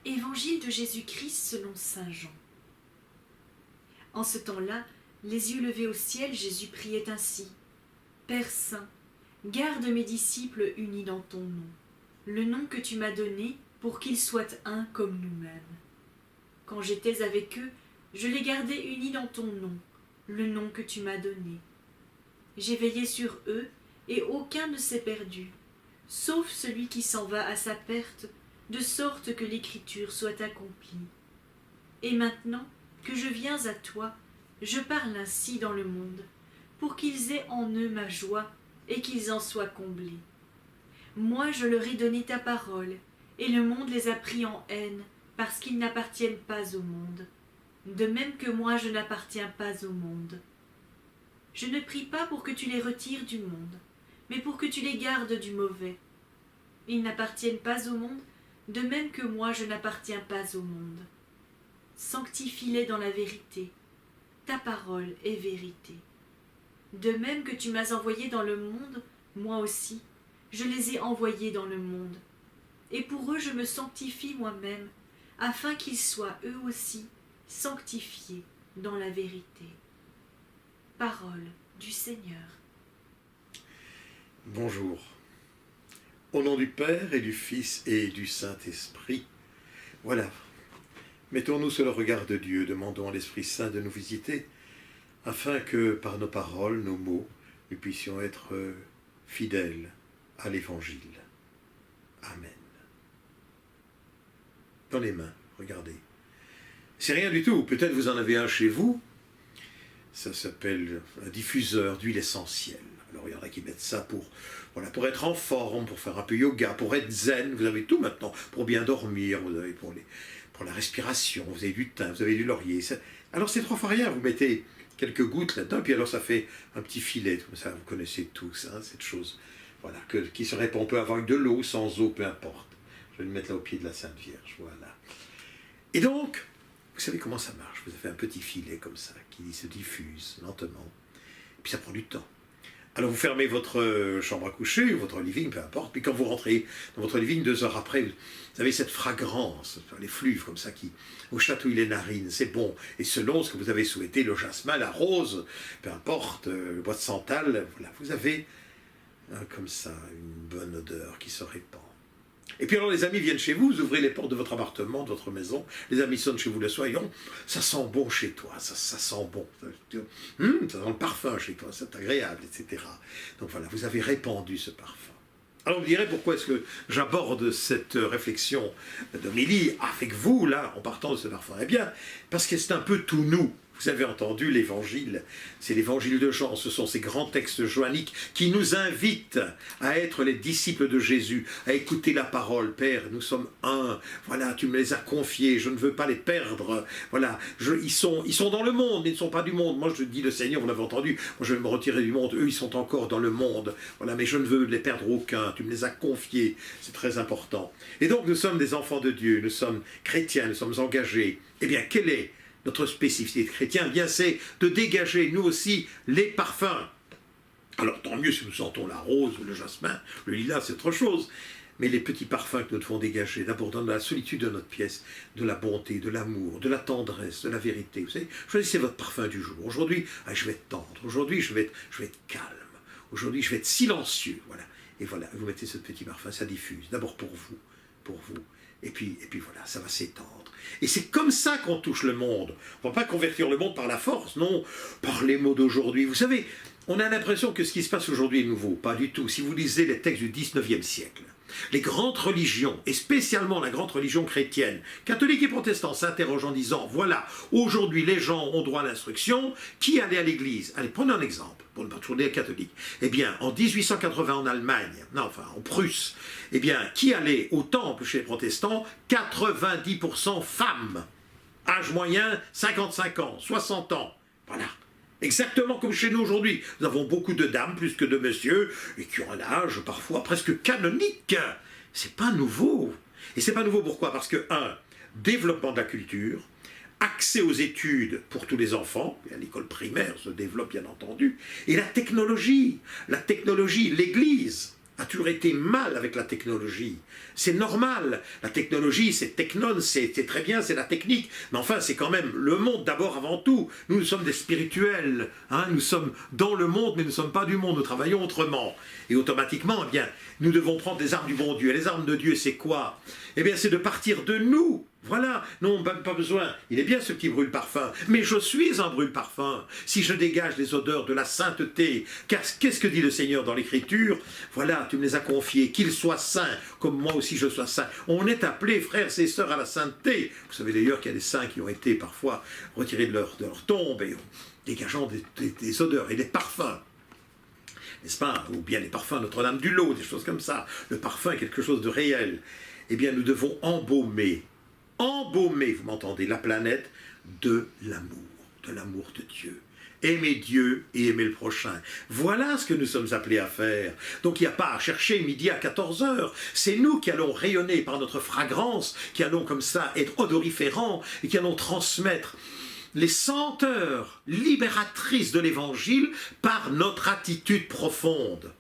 Évangile de Jésus-Christ selon saint Jean. En ce temps-là, les yeux levés au ciel, Jésus priait ainsi. Père saint, garde mes disciples unis dans ton nom, le nom que tu m'as donné pour qu'ils soient un comme nous-mêmes. Quand j'étais avec eux, je les gardais unis dans ton nom, le nom que tu m'as donné. J'ai veillé sur eux, et aucun ne s'est perdu, sauf celui qui s'en va à sa perte, de sorte que l'écriture soit accomplie. Et maintenant que je viens à toi, je parle ainsi dans le monde, pour qu'ils aient en eux ma joie et qu'ils en soient comblés. Moi je leur ai donné ta parole, et le monde les a pris en haine, parce qu'ils n'appartiennent pas au monde, de même que moi je n'appartiens pas au monde. Je ne prie pas pour que tu les retires du monde, mais pour que tu les gardes du mauvais. Ils n'appartiennent pas au monde, de même que moi je n'appartiens pas au monde. Sanctifie-les dans la vérité. Ta parole est vérité. De même que tu m'as envoyé dans le monde, moi aussi, je les ai envoyés dans le monde. Et pour eux je me sanctifie moi-même, afin qu'ils soient eux aussi sanctifiés dans la vérité. Parole du Seigneur. Bonjour. Au nom du Père et du Fils et du Saint-Esprit, voilà. Mettons-nous sous le regard de Dieu, demandons à l'Esprit Saint de nous visiter, afin que par nos paroles, nos mots, nous puissions être fidèles à l'Évangile. Amen. Dans les mains, regardez. C'est rien du tout, peut-être vous en avez un chez vous, ça s'appelle un diffuseur d'huile essentielle. Alors il y en a qui mettent ça pour être en forme, pour faire un peu yoga, pour être zen, vous avez tout maintenant, pour bien dormir, vous avez pour la respiration, vous avez du thym, vous avez du laurier. Alors c'est 3 fois rien, vous mettez quelques gouttes là-dedans, puis alors ça fait un petit filet, comme ça, vous connaissez tous, hein, cette chose, voilà, qui se répand, on peut avoir avec de l'eau, sans eau, peu importe. Je vais le mettre là au pied de la Sainte Vierge, voilà. Et donc, vous savez comment ça marche, vous avez un petit filet comme ça, qui se diffuse lentement, puis ça prend du temps. Alors vous fermez votre chambre à coucher, ou votre living, peu importe, puis quand vous rentrez dans votre living, 2 heures après, vous avez cette fragrance, les fluves comme ça qui vous chatouillent les narines, c'est bon. Et selon ce que vous avez souhaité, le jasmin, la rose, peu importe, le bois de santal, voilà, vous avez comme ça une bonne odeur qui se répand. Et puis alors les amis viennent chez vous, vous ouvrez les portes de votre appartement, de votre maison, les amis sonnent chez vous le soir, ça sent bon chez toi, ça sent bon, ça sent le parfum chez toi, c'est agréable, etc. Donc voilà, vous avez répandu ce parfum. Alors vous me direz, pourquoi est-ce que j'aborde cette réflexion d'homélie avec vous, là, en partant de ce parfum? Eh bien, parce que c'est un peu tout nous. Vous avez entendu l'évangile, c'est l'évangile de Jean, ce sont ces grands textes joanniques qui nous invitent à être les disciples de Jésus, à écouter la parole. Père, nous sommes un, voilà, tu me les as confiés, je ne veux pas les perdre, voilà, ils sont dans le monde, mais ils ne sont pas du monde. Moi je dis le Seigneur, vous l'avez entendu, moi je vais me retirer du monde, eux ils sont encore dans le monde, voilà, mais je ne veux les perdre aucun, tu me les as confiés, c'est très important. Et donc nous sommes des enfants de Dieu, nous sommes chrétiens, nous sommes engagés. Eh bien, quelle est notre spécificité de chrétien? Eh bien, c'est de dégager, nous aussi, les parfums. Alors, tant mieux si nous sentons la rose, le jasmin, le lilas, c'est autre chose. Mais les petits parfums que nous devons dégager, d'abord dans la solitude de notre pièce, de la bonté, de l'amour, de la tendresse, de la vérité. Vous savez, choisissez votre parfum du jour. Aujourd'hui, je vais être tendre. Aujourd'hui, je vais être calme. Aujourd'hui, je vais être silencieux. Voilà. Et voilà, vous mettez ce petit parfum, ça diffuse. D'abord pour vous. Et puis voilà, ça va s'étendre. Et c'est comme ça qu'on touche le monde. On ne va pas convertir le monde par la force, non, par les mots d'aujourd'hui. Vous savez, on a l'impression que ce qui se passe aujourd'hui est nouveau. Pas du tout. Si vous lisez les textes du 19e siècle, les grandes religions, et spécialement la grande religion chrétienne, catholique et protestant, s'interrogent en disant, voilà, aujourd'hui les gens ont droit à l'instruction, qui allait à l'église? Allez, prenez un exemple, pour ne pas toujours dire catholique. Eh bien, en 1880 en Allemagne, en Prusse, eh bien, qui allait au temple chez les protestants? 90% femmes. Âge moyen, 55 ans, 60 ans. Voilà. Exactement comme chez nous aujourd'hui. Nous avons beaucoup de dames plus que de messieurs, et qui ont un âge parfois presque canonique. C'est pas nouveau. Et c'est pas nouveau pourquoi? Parce que, développement de la culture, accès aux études pour tous les enfants, et à l'école primaire se développe bien entendu, et la technologie, l'Église. a toujours été mal avec la technologie. C'est normal. La technologie, c'est technon, c'est très bien, c'est la technique. Mais enfin, c'est quand même le monde d'abord avant tout. Nous sommes des spirituels. Hein, nous sommes dans le monde, mais nous ne sommes pas du monde. Nous travaillons autrement. Et automatiquement, eh bien, nous devons prendre les armes du bon Dieu. Et les armes de Dieu, c'est quoi? Eh bien, c'est de partir de nous. Voilà, non, pas besoin. Il est bien ce qui brûle parfum, mais je suis un brûle-parfum. Si je dégage les odeurs de la sainteté, car qu'est-ce que dit le Seigneur dans l'Écriture? Voilà, tu me les as confiés, qu'ils soient saints, comme moi aussi je sois saint. On est appelés, frères et sœurs, à la sainteté. Vous savez d'ailleurs qu'il y a des saints qui ont été parfois retirés de leur tombe, et dégageant des odeurs et des parfums. N'est-ce pas? Ou bien les parfums Notre-Dame-du-Lot, des choses comme ça. Le parfum est quelque chose de réel. Eh bien, nous devons embaumer, vous m'entendez, la planète de l'amour de Dieu. Aimer Dieu et aimer le prochain. Voilà ce que nous sommes appelés à faire. Donc il n'y a pas à chercher midi à 14 heures. C'est nous qui allons rayonner par notre fragrance, qui allons comme ça être odoriférants et qui allons transmettre les senteurs libératrices de l'Évangile par notre attitude profonde,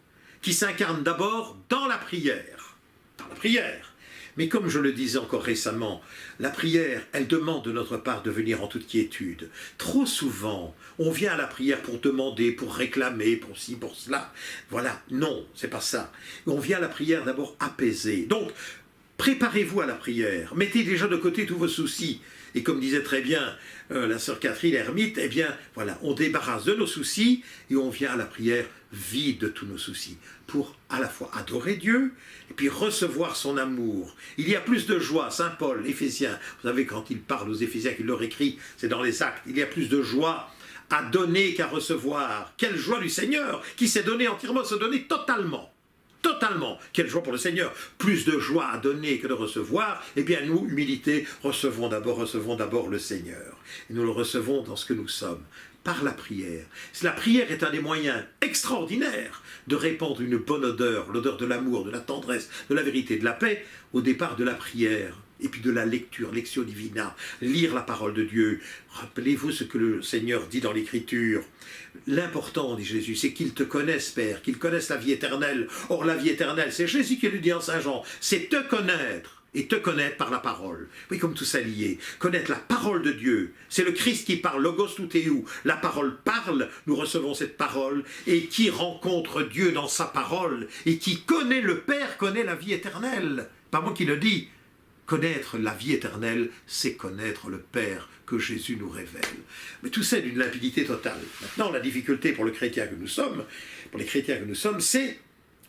qui s'incarne d'abord dans la prière. Dans la prière. Mais comme je le disais encore récemment, la prière, elle demande de notre part de venir en toute quiétude. Trop souvent, on vient à la prière pour demander, pour réclamer, pour ci, pour cela. Voilà, non, c'est pas ça. On vient à la prière d'abord apaisé. Donc, préparez-vous à la prière. Mettez déjà de côté tous vos soucis. Et comme disait très bien la sœur Catherine l'ermite, eh bien, voilà, on débarrasse de nos soucis et on vient à la prière vide de tous nos soucis pour à la fois adorer Dieu et puis recevoir son amour. Il y a plus de joie, Saint Paul, Éphésiens, vous savez quand il parle aux Éphésiens, qu'il leur écrit, c'est dans les actes, il y a plus de joie à donner qu'à recevoir. Quelle joie du Seigneur qui s'est donné entièrement, se donner totalement. Totalement. Quelle joie pour le Seigneur. Plus de joie à donner que de recevoir. Eh bien, nous, humilité, recevons d'abord le Seigneur. Et nous le recevons dans ce que nous sommes, par la prière. La prière est un des moyens extraordinaires de répandre une bonne odeur, l'odeur de l'amour, de la tendresse, de la vérité, de la paix, au départ de la prière. Et puis de la lecture, Lectio Divina, lire la parole de Dieu. Rappelez-vous ce que le Seigneur dit dans l'Écriture. L'important, dit Jésus, c'est qu'ils te connaissent, Père, qu'ils connaissent la vie éternelle. Or, la vie éternelle, c'est Jésus qui le dit en Saint Jean, c'est te connaître, et te connaître par la parole. Oui, comme tout ça lié. Connaître la parole de Dieu. C'est le Christ qui parle, Logos Toutéou. La parole parle, nous recevons cette parole, et qui rencontre Dieu dans sa parole, et qui connaît le Père, connaît la vie éternelle. Pas moi qui le dis. Connaître la vie éternelle, c'est connaître le Père que Jésus nous révèle. Mais tout ça est d'une limpidité totale. Maintenant, la difficulté pour le chrétien que nous sommes, c'est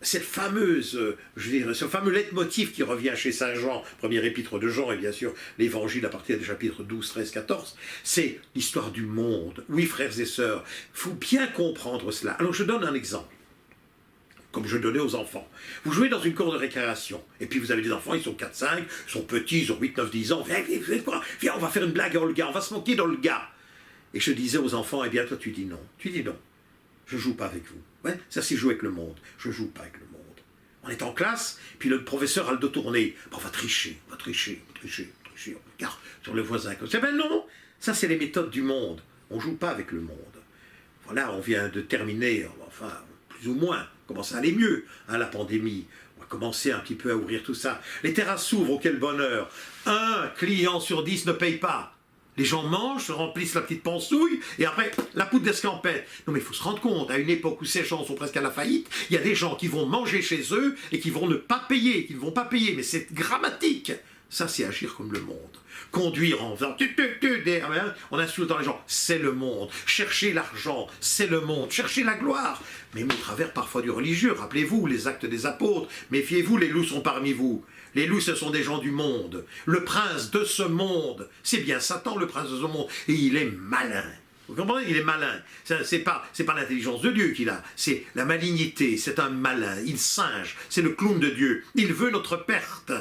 cette fameuse, ce fameux leitmotiv qui revient chez Saint Jean, première épître de Jean, et bien sûr l'évangile à partir des chapitres 12, 13, 14, c'est l'histoire du monde. Oui, frères et sœurs, il faut bien comprendre cela. Alors je donne un exemple. Comme je donnais aux enfants. Vous jouez dans une cour de récréation, et puis vous avez des enfants, ils sont 4, 5, ils sont petits, ils ont 8, 9, 10 ans, viens, on va faire une blague à Olga, on va se moquer d'Olga. Et je disais aux enfants, eh bien toi tu dis non, je joue pas avec vous. Ouais, ça c'est jouer avec le monde, je joue pas avec le monde. On est en classe, puis le professeur a le dos tourné, on va tricher, on regarde sur le voisin, comme ça. Ben non, ça c'est les méthodes du monde, on joue pas avec le monde. Voilà, on vient de terminer, enfin, plus ou moins, commence à aller mieux, hein, la pandémie. On va commencer un petit peu à ouvrir tout ça. Les terrasses s'ouvrent, oh quel bonheur. 1 client sur 10 ne paye pas. Les gens mangent, se remplissent la petite pansouille, et après, la poudre d'escampette. Non mais il faut se rendre compte, à une époque où ces gens sont presque à la faillite, il y a des gens qui vont manger chez eux, et qui vont ne pas payer, mais c'est dramatique. Ça, c'est agir comme le monde. Conduire en faisant en insultant les gens, c'est le monde. Chercher l'argent, c'est le monde. Chercher la gloire, même au travers parfois du religieux. Rappelez-vous les actes des apôtres. Méfiez-vous, les loups sont parmi vous. Les loups, ce sont des gens du monde. Le prince de ce monde, c'est bien Satan, le prince de ce monde. Et il est malin. Vous comprenez? Il est malin. C'est pas l'intelligence de Dieu qu'il a. C'est la malignité. C'est un malin. Il singe. C'est le clown de Dieu. Il veut notre perte.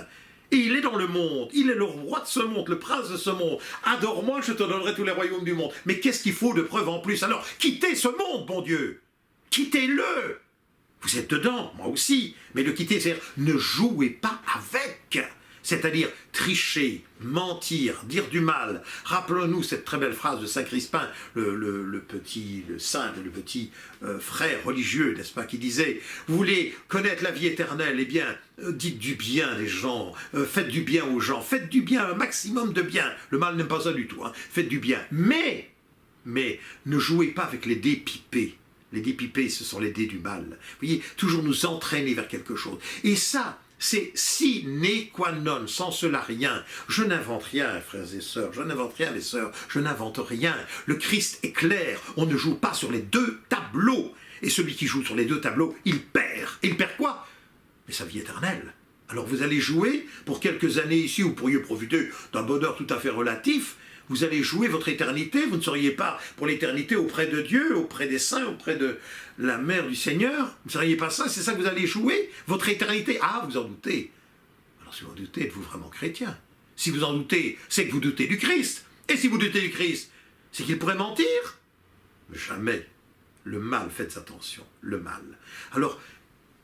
Et il est dans le monde, il est le roi de ce monde, le prince de ce monde. Adore-moi, je te donnerai tous les royaumes du monde. Mais qu'est-ce qu'il faut de preuve en plus? Alors, quittez ce monde, bon Dieu. Quittez-le. Vous êtes dedans, moi aussi. Mais le quitter, c'est-à-dire, ne jouez pas avec. c'est-à-dire tricher, mentir, dire du mal. Rappelons-nous cette très belle phrase de Saint Crispin, le petit frère religieux, n'est-ce pas, qui disait « Vous voulez connaître la vie éternelle, eh bien, dites du bien des gens, faites du bien aux gens, faites du bien, un maximum de bien. Le mal n'aime pas ça du tout, hein. Faites du bien. Mais ne jouez pas avec les dés pipés. Les dés pipés, ce sont les dés du mal. Vous voyez, toujours nous entraîner vers quelque chose. Et ça, c'est sine qua non, sans cela rien. Je n'invente rien, frères et sœurs, je n'invente rien, les sœurs, je n'invente rien. Le Christ est clair, on ne joue pas sur les deux tableaux. Et celui qui joue sur les deux tableaux, il perd. Et il perd quoi? Mais sa vie éternelle. Alors vous allez jouer, pour quelques années ici, vous pourriez profiter d'un bonheur tout à fait relatif, vous allez jouer votre éternité, vous ne seriez pas pour l'éternité auprès de Dieu, auprès des saints, auprès de la mère du Seigneur, vous ne seriez pas ça, c'est ça que vous allez jouer, votre éternité. Ah, vous en doutez. Alors si vous en doutez, êtes-vous vraiment chrétien? Si vous en doutez, c'est que vous doutez du Christ. Et si vous doutez du Christ, c'est qu'il pourrait mentir? Jamais. Le mal, faites attention, le mal. Alors,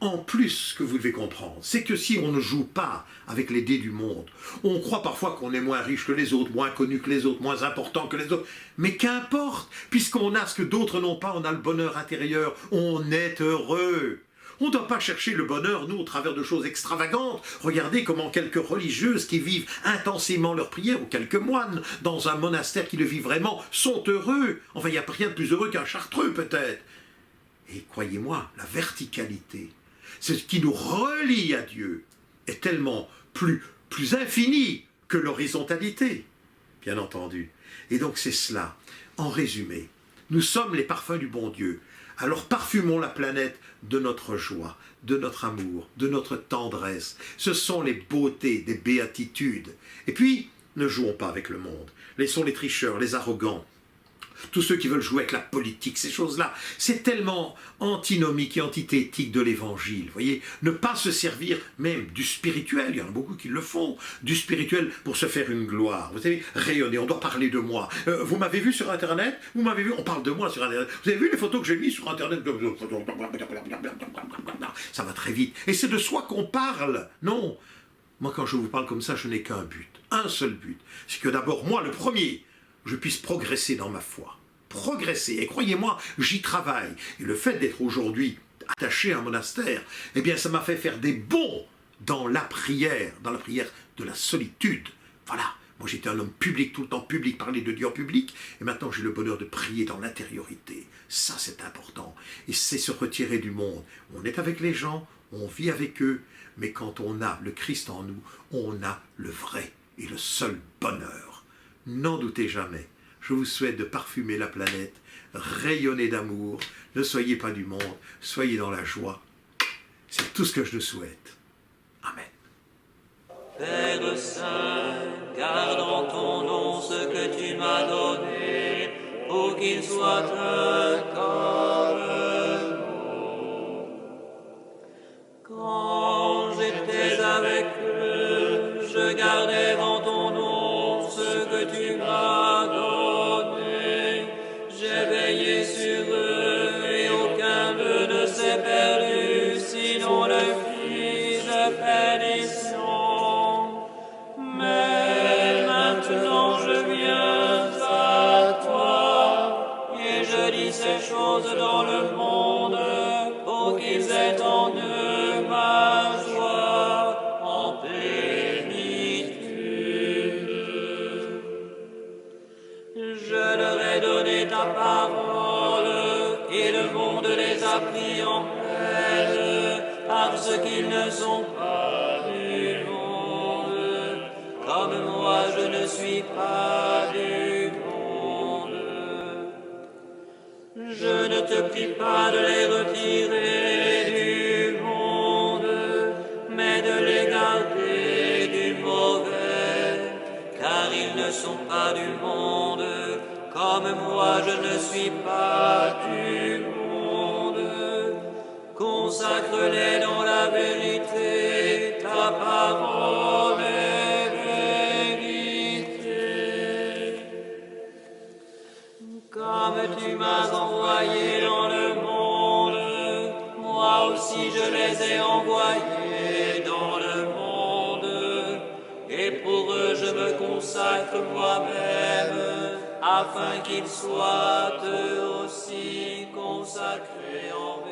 en plus, ce que vous devez comprendre, c'est que si on ne joue pas avec les dés du monde, on croit parfois qu'on est moins riche que les autres, moins connu que les autres, moins important que les autres. Mais qu'importe, puisqu'on a ce que d'autres n'ont pas, on a le bonheur intérieur, on est heureux. On ne doit pas chercher le bonheur, nous, au travers de choses extravagantes. Regardez comment quelques religieuses qui vivent intensément leur prière, ou quelques moines dans un monastère qui le vivent vraiment, sont heureux. Enfin, il n'y a rien de plus heureux qu'un chartreux, peut-être. Et croyez-moi, la verticalité, ce qui nous relie à Dieu, est tellement plus infini que l'horizontalité, bien entendu. Et donc c'est cela. En résumé, nous sommes les parfums du bon Dieu. Alors parfumons la planète de notre joie, de notre amour, de notre tendresse. Ce sont les beautés des béatitudes. Et puis, ne jouons pas avec le monde. Laissons les tricheurs, les arrogants, tous ceux qui veulent jouer avec la politique, ces choses-là, c'est tellement antinomique et antithétique de l'évangile. Vous voyez, ne pas se servir même du spirituel, il y en a beaucoup qui le font, du spirituel pour se faire une gloire. Vous savez, rayonner, on doit parler de moi. Vous m'avez vu sur Internet? Vous m'avez vu? On parle de moi sur Internet. Vous avez vu les photos que j'ai mises sur Internet? Ça va très vite. Et c'est de soi qu'on parle. Non. Moi, quand je vous parle comme ça, je n'ai qu'un but. Un seul but. C'est que d'abord, moi, le premier, je puisse progresser dans ma foi. Progresser. Et croyez-moi, j'y travaille. Et le fait d'être aujourd'hui attaché à un monastère, eh bien, ça m'a fait faire des bonds dans la prière de la solitude. Voilà. Moi, j'étais un homme public, tout le temps public, parler de Dieu en public. Et maintenant, j'ai le bonheur de prier dans l'intériorité. Ça, c'est important. Et c'est se retirer du monde. On est avec les gens, on vit avec eux. Mais quand on a le Christ en nous, on a le vrai et le seul bonheur. N'en doutez jamais, je vous souhaite de parfumer la planète, rayonner d'amour, ne soyez pas du monde, soyez dans la joie. C'est tout ce que je nous souhaite. Amen. Père Saint, garde en ton nom ce que tu m'as donné, pour qu'il soit un comme nous. Quand j'étais avec eux, je gardais en ton nom ce que tu m'as donné. J'ai veillé sur eux et aucun d'eux ne s'est perdu, sinon le fils de perdition. Mais maintenant je viens à toi et je dis ces choses dans le monde pour qu'ils aient en eux ma joie en plénitude. Je leur ai donné ta parole et le monde les a pris en peine parce qu'ils ne sont pas du monde, comme moi je ne suis pas du monde. Je ne te prie pas de les retirer du monde, mais de les garder du mauvais, car ils ne sont pas du monde, comme moi je ne suis pas du monde. Consacre-les dans la vérité, ta parole est vérité. Comme tu m'as envoyé dans le monde, moi aussi je les ai envoyés dans le monde. et pour eux je me consacre moi-même, afin qu'ils soient eux aussi consacrés en